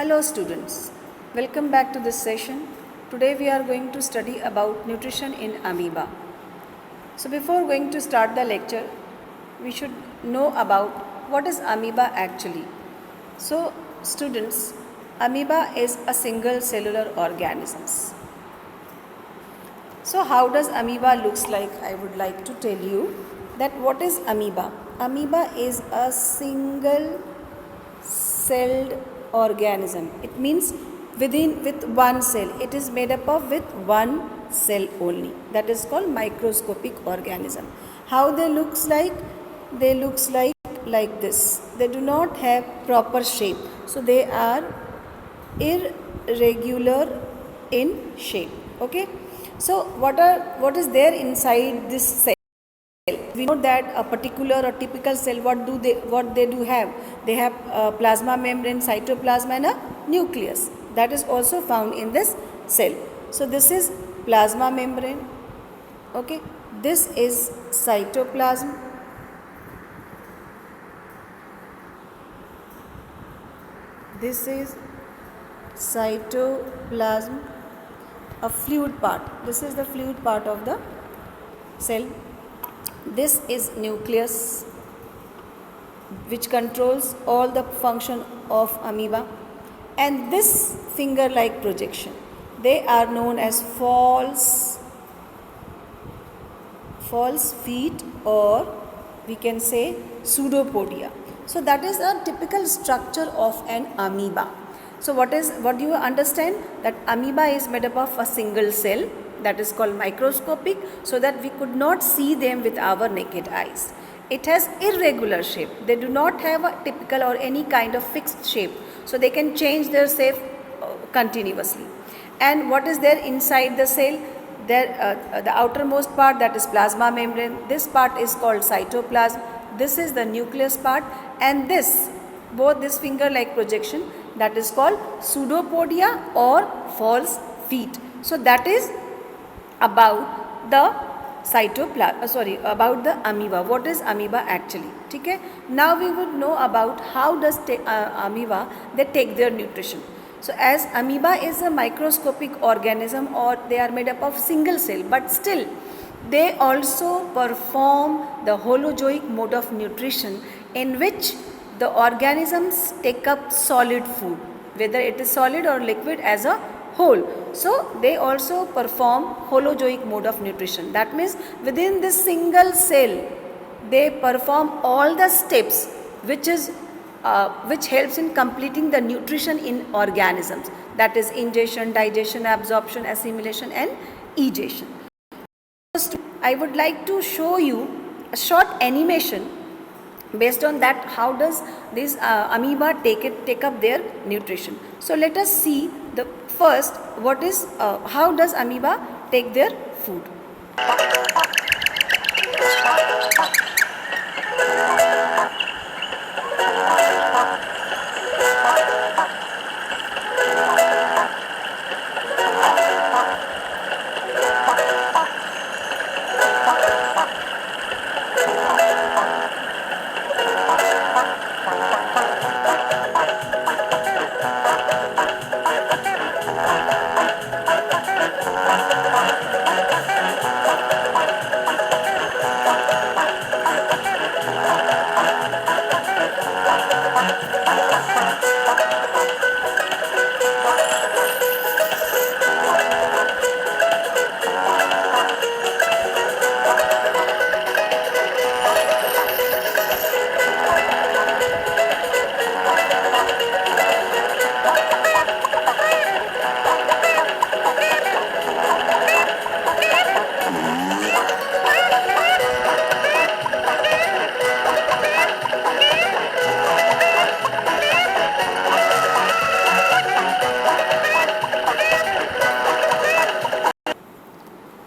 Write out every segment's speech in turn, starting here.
Hello students, welcome back to this session. Today we are going to study about nutrition in amoeba. So before going to start the lecture, we should know about what is amoeba actually. So students, amoeba is a single cellular organisms. So how does amoeba looks like? I would like to tell you that what is amoeba. Amoeba is a single celled organism. It means with one cell. It is made up of with one cell only. That is called microscopic organism. How they looks like? They looks like this. They do not have proper shape. So they are irregular in shape. Okay. So what is there inside this cell? We know that a particular or typical cell, what they do have? They have a plasma membrane, cytoplasm and a nucleus. That is also found in this cell. So this is plasma membrane. Okay. This is cytoplasm. This is cytoplasm, a fluid part. This is the fluid part of the cell. This is nucleus, which controls all the function of amoeba, and this finger-like projection, they are known as false feet, or we can say pseudopodia. So that is a typical structure of an amoeba. So what do you understand? That amoeba is made up of a single cell, that is called microscopic, so that we could not see them with our naked eyes. It has irregular shape. They do not have a typical or any kind of fixed shape, so they can change their shape continuously. And what is there inside the cell? The outermost part, that is plasma membrane. This part is called cytoplasm. This is the nucleus part, and both this finger-like projection, that is called pseudopodia or false feet. So that is about the about the amoeba. What is amoeba actually? Okay. Now we would know about how does amoeba they take their nutrition. So as amoeba is a microscopic organism, or they are made up of single cell, but still they also perform the holozoic mode of nutrition, in which the organisms take up solid food, whether it is solid or liquid, as a whole. So they also perform holozoic mode of nutrition. That means within this single cell, they perform all the steps which helps in completing the nutrition in organisms. That is ingestion, digestion, absorption, assimilation and egestion. First, I would like to show you a short animation. Based on that, how does this amoeba take up their nutrition? So let us see the first. How does amoeba take their food?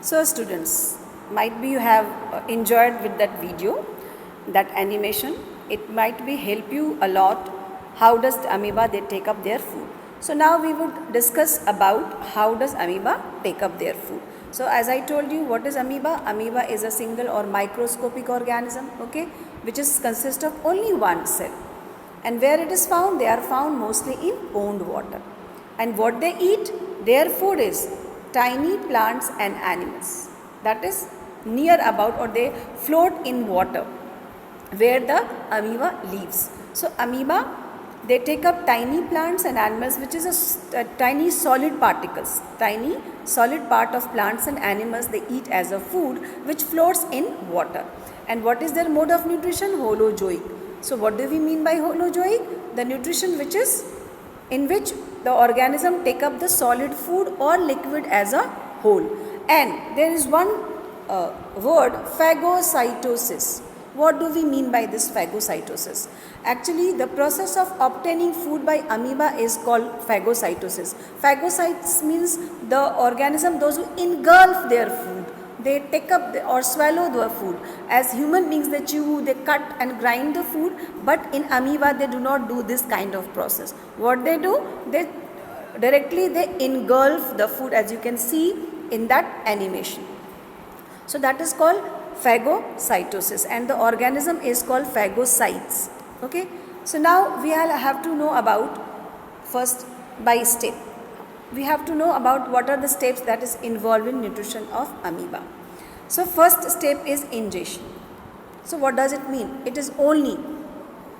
So students, might be you have enjoyed with that video, that animation. It might be help you a lot. How does the amoeba they take up their food? So now we would discuss about how does amoeba take up their food. So as I told you, what is amoeba? Amoeba is a single or microscopic organism, okay, which is consist of only one cell. And where it is found? They are found mostly in pond water. And what they eat? Their food is tiny plants and animals. That is near about, or they float in water where the amoeba lives. So amoeba, they take up tiny plants and animals, which is a tiny solid particles, tiny solid part of plants and animals they eat as a food, which floats in water. And what is their mode of nutrition? Holozoic. So what do we mean by holozoic? The nutrition which is in which the organism take up the solid food or liquid as a whole. And there is one word, phagocytosis. What do we mean by this phagocytosis? Actually, the process of obtaining food by amoeba is called phagocytosis. Phagocytes means the organism, those who engulf their food. They take up or swallow the food. As human beings, they chew, they cut and grind the food. But in amoeba, they do not do this kind of process. What they do? They directly engulf the food, as you can see in that animation. So that is called phagocytosis, and the organism is called phagocytes. Okay. So now we have to know about first by step. We have to know about what are the steps that is involved in nutrition of amoeba. So first step is ingestion. So what does it mean? It is only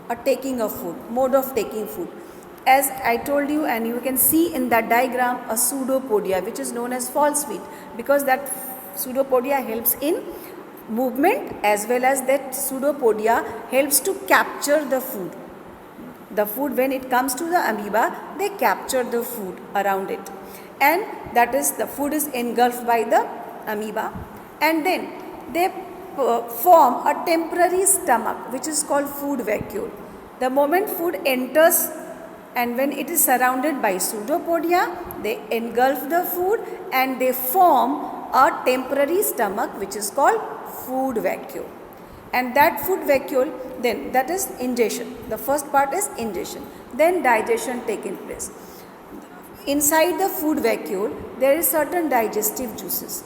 a taking of food, mode of taking food. As I told you, and you can see in that diagram, a pseudopodia, which is known as false feet, because that pseudopodia helps in movement, as well as that pseudopodia helps to capture the food. The food, when it comes to the amoeba, they capture the food around it, and that is, the food is engulfed by the amoeba, and then they form a temporary stomach, which is called food vacuole. The moment food enters, and when it is surrounded by pseudopodia, they engulf the food and they form a temporary stomach, which is called food vacuole. And that food vacuole, then that is ingestion. The first part is ingestion. Then digestion taking place. Inside the food vacuole, there is certain digestive juices.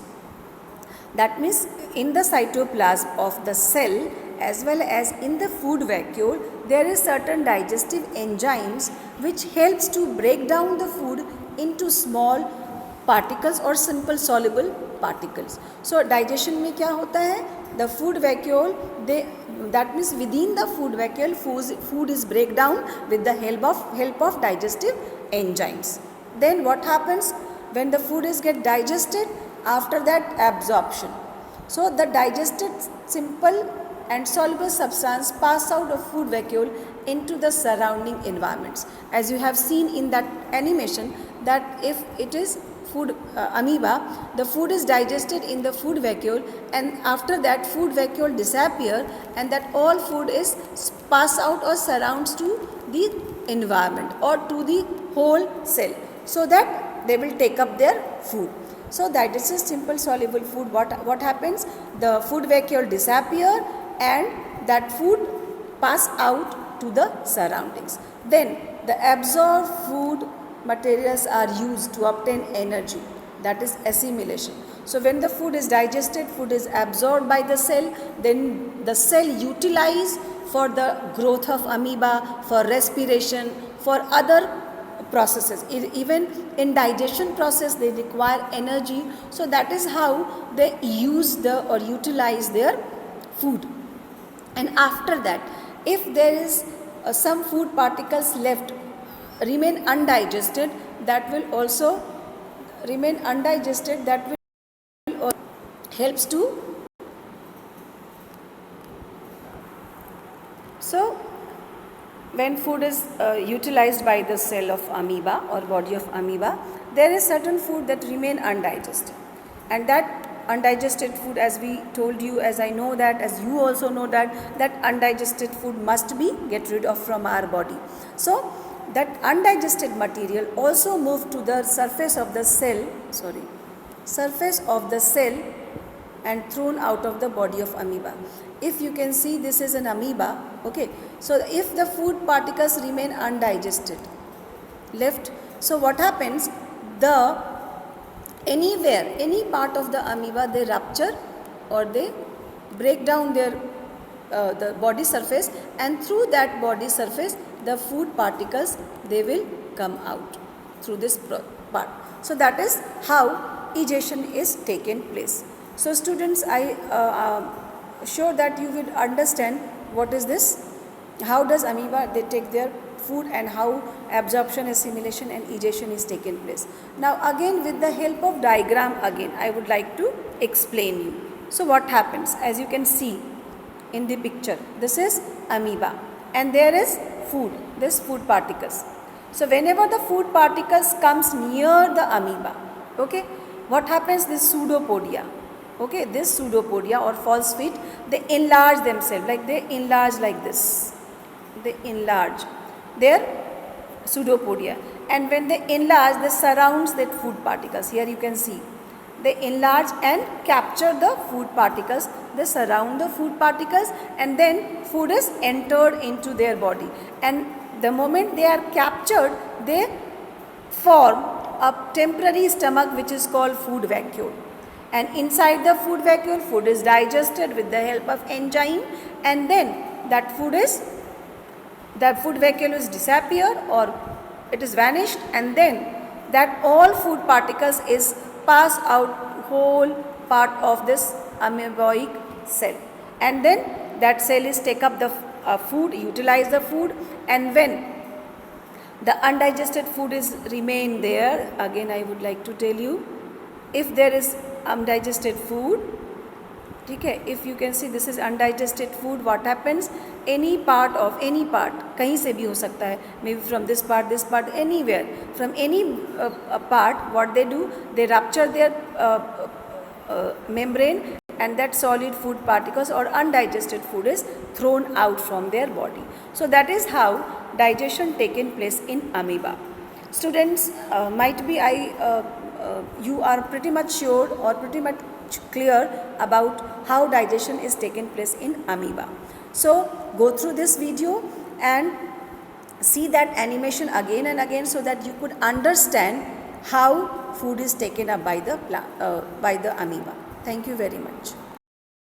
That means in the cytoplasm of the cell, as well as in the food vacuole, there is certain digestive enzymes which helps to break down the food into small particles or simple soluble particles. So digestion में क्या होता है? The food vacuole, that means within the food vacuole, food is break down with the help of digestive enzymes. Then what happens when the food is get digested? After that, absorption. So the digested simple and soluble substance pass out of food vacuole into the surrounding environments. As you have seen in that animation, that if it is food amoeba, the food is digested in the food vacuole, and after that food vacuole disappear, and that all food is pass out or surrounds to the environment or to the whole cell, so that they will take up their food. So that is a simple soluble food. What happens? The food vacuole disappear and that food pass out to the surroundings. Then the absorbed food materials are used to obtain energy, that is assimilation. So when the food is digested, food is absorbed by the cell, then the cell utilize for the growth of amoeba, for respiration, for other processes. Even in digestion process they require energy, so that is how they use or utilize their food. And after that, if there is some food particles left remain undigested, that will also remain undigested, that will helps to. So when food is utilized by the cell of amoeba or body of amoeba, there is certain food that remain undigested, and that undigested food, as we told you, as I know that, as you also know that undigested food must be get rid of from our body. So that undigested material also move to the surface of the cell, and thrown out of the body of amoeba. If you can see, this is an amoeba, okay. So if the food particles remain undigested, left, so what happens? Any part of the amoeba, they rupture or they break down their the body surface, and through that body surface the food particles, they will come out through this part. So that is how egestion is taken place. So students, I sure that you will understand what is this, how does amoeba they take their food and how absorption, assimilation and egestion is taken place. Now again, with the help of diagram, again I would like to explain you. So what happens, as you can see in the picture, this is amoeba and there is food, this food particles. So whenever the food particles comes near the amoeba, okay, what happens, this pseudopodia, okay, this pseudopodia or false feet, they enlarge themselves, like they enlarge like this, they enlarge their pseudopodia, and when they enlarge, they surrounds that food particles. Here you can see they enlarge and capture the food particles, they surround the food particles, and then food is entered into their body, and the moment they are captured, they form a temporary stomach which is called food vacuole, and inside the food vacuole, food is digested with the help of enzyme, and then that food vacuole is disappeared or it is vanished, and then that all food particles is passed out whole part of this amoeboic cell, and then that cell is take up the food, utilize the food, and when the undigested food is remain there, again I would like to tell you, if there is undigested food, okay, if you can see this is undigested food, what happens, any part, कहीं से भी हो सकता है, maybe from this part, anywhere, from any part, what they do, they rupture their membrane, and that solid food particles or undigested food is thrown out from their body. So that is how digestion taken place in amoeba. Students, might be you are pretty much sure or pretty much clear about how digestion is taken place in amoeba. So go through this video and see that animation again and again so that you could understand how food is taken up by the amoeba. Thank you very much.